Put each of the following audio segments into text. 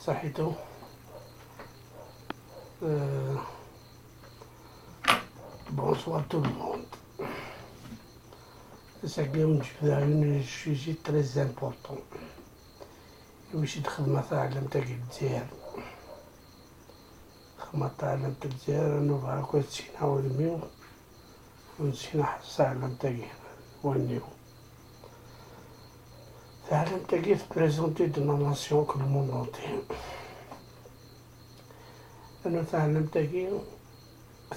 صحيتو. Bonsoir tout le monde. C'est اليوم نجبد على سوجي تري امبورطون واش الخدمة تاع العلم تاع الجزائر. الخدمة تاع العلم تاع الجزائر نوفا كويس تسكينا ودميو ونسكينا حصة علم تاعي ونيو تاع العلم تاعي بريزونتي دو لا ناسيون كل موند اونتي. أنا تاع العلم تاعي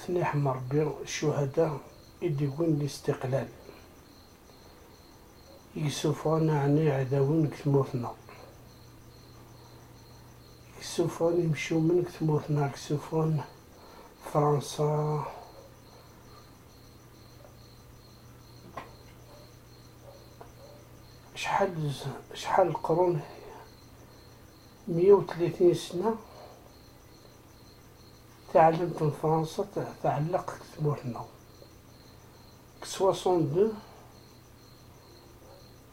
ثني حمى ربي الشهداء يديكون الاستقلال يسوفون عني عداون كثموتنا يسوفون يمشيو من كثموتنا يسوفون فرنسا شحال قرون 130 سنة تعلمت من فرنسا تعلق كثموتنا 62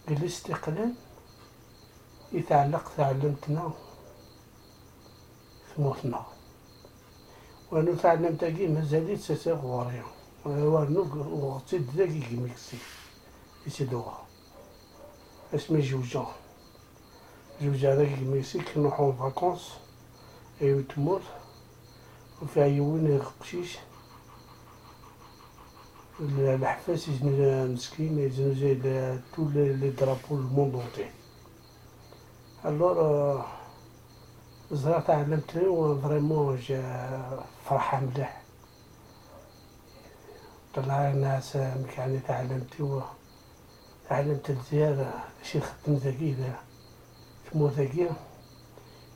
بالاستقلال يتعلق تعلمتنا ثموتنا وأنا تعلمت كي مازاليت ساسيغوريا وانو وغتيد ذاكي كيميكسي يسيدوها اسمي جوجا ذاكي كيميكسي كنروحو فاكونس ايو تموت وفيها يوين قشيش الحفاس مسكين يزنو زي تو لي درابو الموند اونتي. الور زرا تعلمت فريمون فرحة مليح طلع الناس يعني تعلمت الجزائر شي خدم ذكي تمو ذكي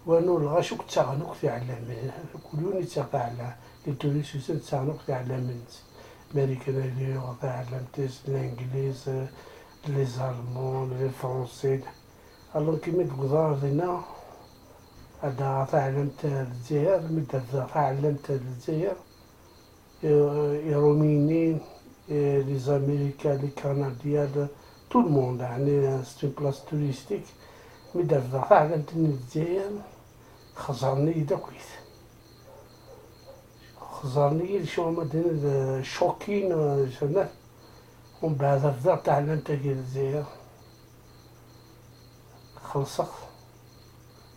وانو الغاشوك تاغنوك تعلم كلوني تاغ لتونس تاغنوك تعلم الامريكان تعلمت الانجليز لي زالمون لي فرونسي الو كيما تقدر هنا هذا تعلمت الجزائر مدة تعلمت الجزائر الرومينيين لي زاميريكا لي كنديان تو الموند يعني سي بلاص توريستيك مدة تعلمت الجزائر خزرني داكويت خزرني شو مدينة شوكين سنة ومن بعد تعلمت الجزائر خلصت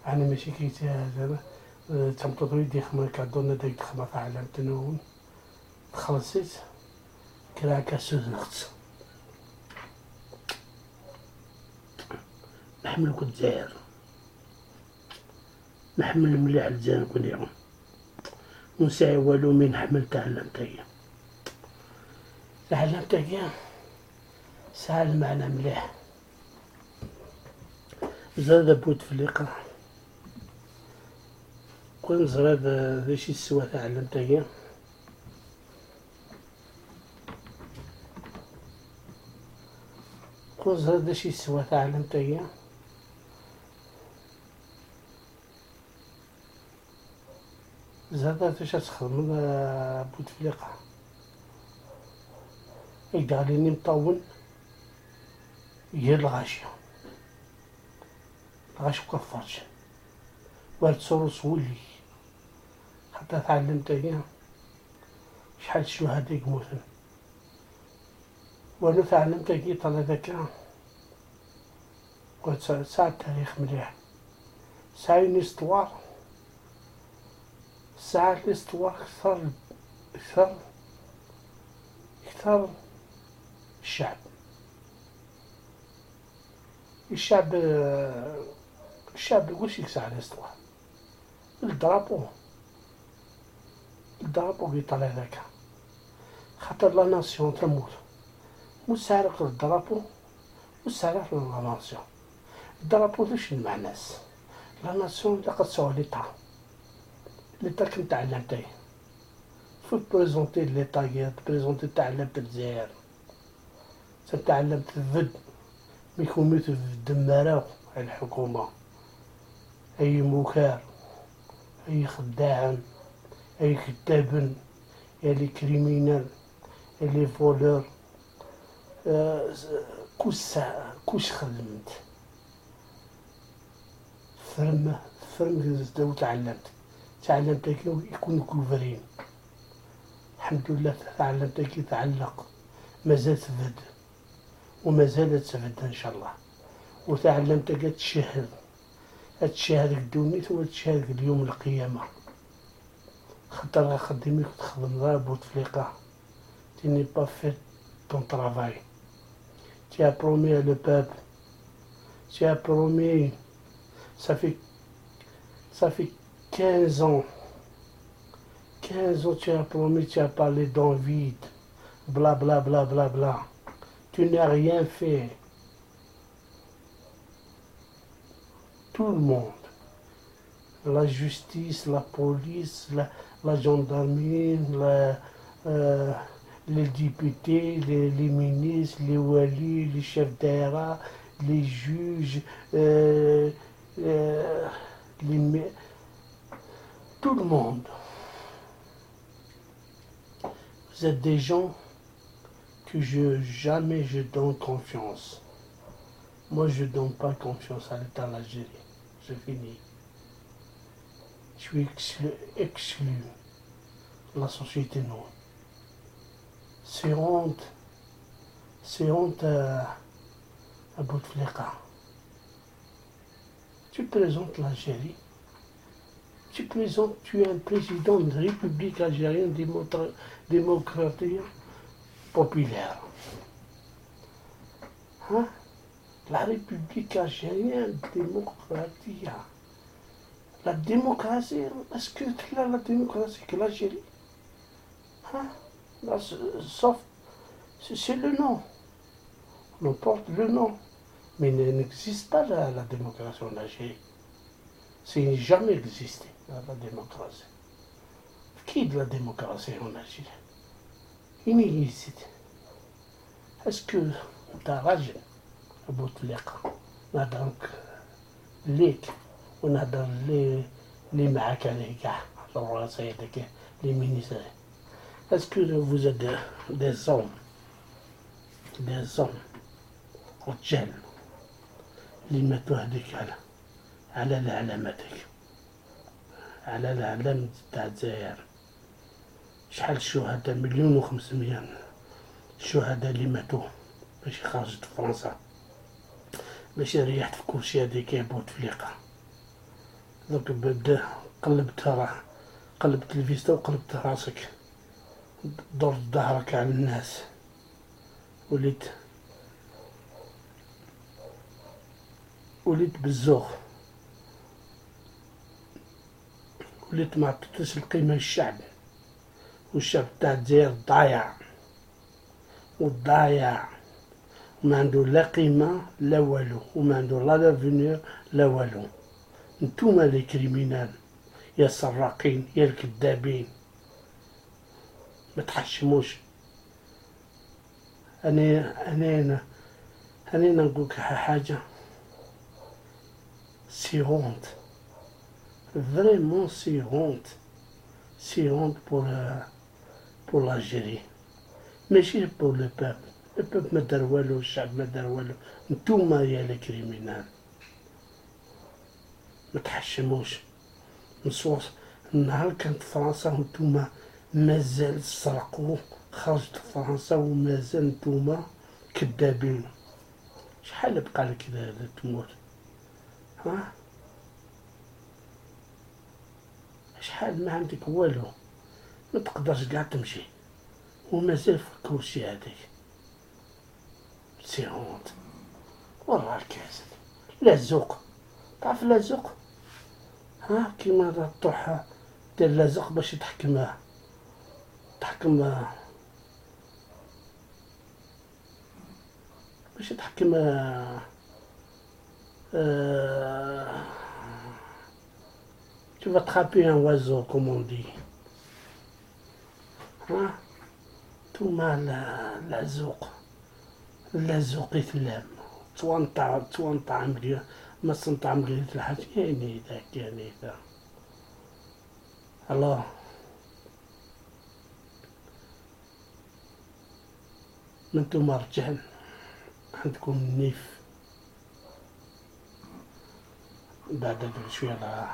أنا ماشي كيتي هذا تمطط ويدي خما كادونا داك خما تعلمت نون خلصت كرا كاسوزنخت نحملك الجزائر نحمل مليح الجزائر كل يوم ونسعي والو من نحمل تعلمتي سهل معنا مليح زاد بوتفليقة كون زراد ذا شي سوا تعلمتي كون زراد ذا شي سوا تعلمتي زاد فاش تخدم بوتفليقة يقاليني مطول هي الغاشية غاش مكفرش والد سوروس ولي حتى تعلمت هنا شحال الشهداء يموتن وانا تعلمت كي طلع ذاك قلت ساعة التاريخ مليح ساعة ليستوار ساعة ليستوار أكثر الشعب واش يكسع على ليستوار الدرابو كي طلع ذاك خاطر لا ناسيون تموت مسارق للدرابو مسارق لا ناسيون الدرابو واش المعناس لا ناسيون اللي قصوها ليتا كنت تعلمتي فوت بريزونتي ليطا بريزونتي تعلمت الجزائر تعلمت الذد ميكون في الدمارة على الحكومة أي مكار أي خداع أي كتاب لي كريمينال لي فولور كوش خدمت فرم تعلمت كي يكون كوفرين. الحمد لله تعلمت كي تعلق، مازال تفد ومازال تفد ان شاء الله. وتعلمت كي تشهد الدونيت وتشهد اليوم القيامة. خاطر خدمك تخدم غير بوتفليقة. Tu n'es pas fait ton travail. Tu as promis à le peuple. Tu as promis. Ça fait 15 ans. 15 ans tu as promis, tu as parlé dans le vide. Bla bla bla bla bla. Tu n'as rien fait. Tout le monde. La justice, la police, la gendarmerie, les députés, les ministres, les walis, les chefs d'État, les juges, tout le monde. Vous êtes des gens que jamais je donne confiance. Moi, je ne donne pas confiance à l'État d'Algérie. C'est fini. Je suis exclu. La société, non. C'est honte à Bouteflika. Tu présentes l'Algérie. Tu es un président de République algérienne démocratique populaire. Hein? La République algérienne démocratique. La démocratie, est-ce que tu as la démocratie que l'Algérie? Hein? Là, sauf, c'est le nom. On porte le nom. Mais il n'existe pas la démocratie en Algérie. Ça n'a jamais existé, la démocratie. Qui est de la démocratie en Algérie? Il n'existe. Est-ce que tu as rajé à Bouteflika? On a donc ليك ونهضر لي معاك عليه كاع الرؤساء les ministres. Est-ce que vous êtes des hommes رجال اللي ماتوا هذيك على العلامتك، على العلم تاع الجزائر؟ شحال الشهداء؟ 1,500,000 الشهداء اللي ماتوا باش خرجت فرنسا، باش ريحت في كلشي هذيك يا بوتفليقة. دوك بدا قلبت الفيستا وقلبت راسك، درت ظهرك على الناس، وليت بالزوغ، وليت ما عطيتش القيمة للشعب، والشعب تاع الجزائر ضايع وما عنده لا قيمة لا والو، وما عنده لا لافونير لا والو. نتوما لي كريمينال، يا السراقين يا الكذابين، ما تحشموش. انا نقولك حاجة، سي هونت، فريمون سي هونت pour l'Algérie، ماشي pour le peuple. le peuple ما دار والو، الشعب ما دار والو، نتوما يا لي كريمينال. ما تحشموش. نصوص النهار كانت فرنسا وانتوما مازال تسرقوا، خرجت فرنسا ومازال نتوما كذابين. شحال بقالك تموت؟ ها؟ شحال ما عندك والو، ما تقدرش قاع تمشي ومازال في كلشي هذاك. سي هونت. ورا الكاسد لازوق، تعرف لازوق؟ ها كيما تروح دير لازق باش تحكم باش تحكم tu vas attraper un oiseau comme on dit. ها توما لازوق يتلام توانطع مليون ما صنطع مليون الحاج يعني ذا. الله انتوما رجال عندكم نيف، بعد شوية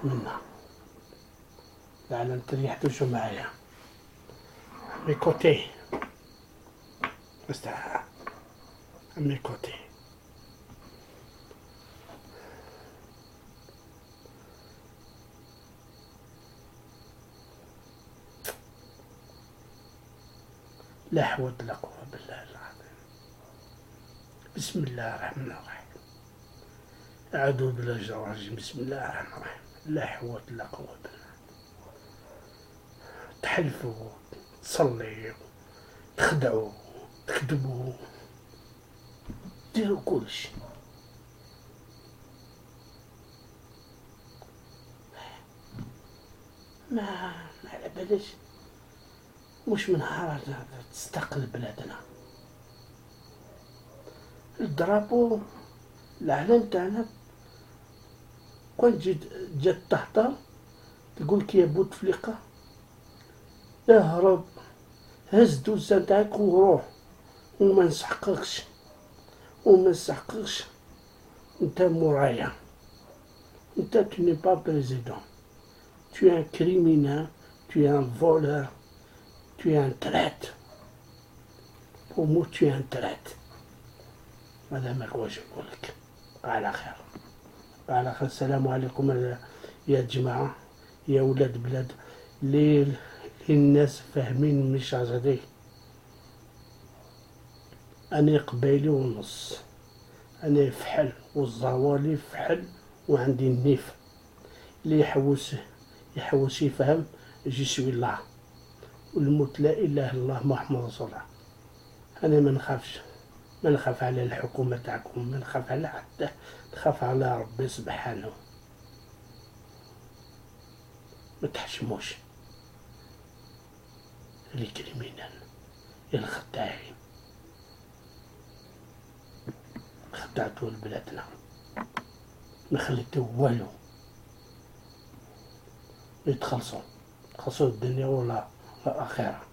منا لعل تريحتوا شو معايا مي كوتي استها مي كوتي. لا حول ولا قوة بالله العظيم. بسم الله الرحمن الرحيم. أعوذ بالله من الشيطان الرجيم. بسم الله الرحمن الرحيم. لا حول ولا قوة بالله. تحلفوا، تصلي، تخدعوا، تكذبوا، ديروا كلشي. ما على باليش مش من نهار تستقل بلادنا. الدرابو العلم تاعنا كون جات تهدر تقولك يا بوتفليقة اهرب، هز دوزة تاعك وروح وما نسحقكش انت مورايا. انت tu n'es pas président, tu es un criminel, tu es un voleur, tu es un traître. Pour moi tu es un traître. هذا ما واش نقولك. على خير على خير. السلام عليكم يا جماعة يا ولاد بلاد اللي الناس فاهمين مش عزدي. أنا قبايلي ونص، أنا فحل والزوالي فحل وعندي النيف. اللي يحوس يفهم جي سوي الله والموت لا إله إلا الله محمد رسول الله. أنا ما نخاف على الحكومة تاعكم، ما نخاف على حتى، نخاف على ربي سبحانه. ما تحشموش اللي كريمينال يا الخداعين. خدعتوا لبلادنا ما خليتو والو. يتخلصوا الدنيا ولا الآخرة.